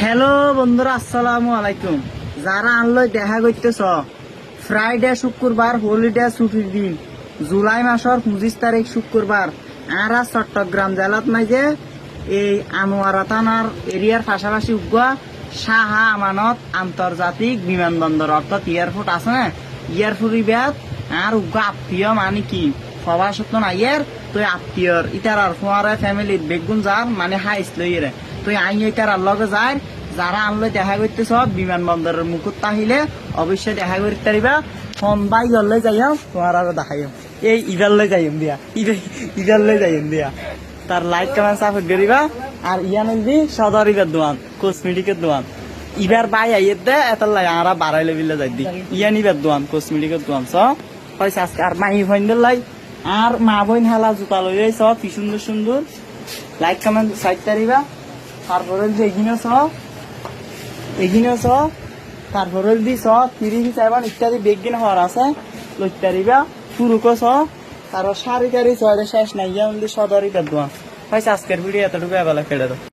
Hello বন্ধুরা, আসসালামু আলাইকুম। যারা আনলো দেখা করতেছ, ফ্রাইডে শুক্রবার হলিডে ছুটির দিন, জুলাই মাসের 25 তারিখ শুক্রবার আর চট্টগ্রাম জেলাত মাঝে এই আনোয়ারা থানার এরিয়ার পাশাপাশি উগা শাহ আমানত আন্তর্জাতিক বিমানবন্দর অর্থাৎ এয়ারপোর্ট আছে না, এয়ারপোর্ট ইবাদ আর উগা আত্মীয় মানে কি সবার সত্য না ইয়ার তুই আত্মীয়র ইতার আর ফোয়ারে ফ্যামিলির বেগুন যার মানে হাইস লইরে তুই আই ইতার আর লগে যায়। যারা আনলে দেখা করতেছ বিমানবন্দরের মুকুট তাহিলে অবশ্যই দেখা করতে পারিবা। ফোন বাই গলে যাইম তোমার আরো দেখাইম এই ইদার লই যাইম দিয়া ইদার লই যাইম দিয়া তার লাইক কমেন্ট সাপোর্ট করিবা। আর ইয়ান দি সদর ইবার দোয়ান কসমেটিকের দোয়ান ইবার বাই আইয়ের দে এত লাই আরা বাড়াই লেবিলে যাই দি ইয়ান ইবার দোয়ান কসমেটিকের দোয়ান স পয়সা আজকে আর মাই ভাইন্দের লাই আর মা বোন হালা জুতা লই যাই সব কি সুন্দর সুন্দর লাইক কমেন্ট সাইড তারিবা। তারপরে এগিনে ছ তারপরে দি ছ 30 ইত্যাদি বেগিন হওয়ার আছে লইতারিবা পুরুকো ছ তার শাড়ি টাড়ি ছ শেষ নাই সদরি পেদ পয়সা আজকের ভিডিও এতটুকু এবেলা ফেলে দাও।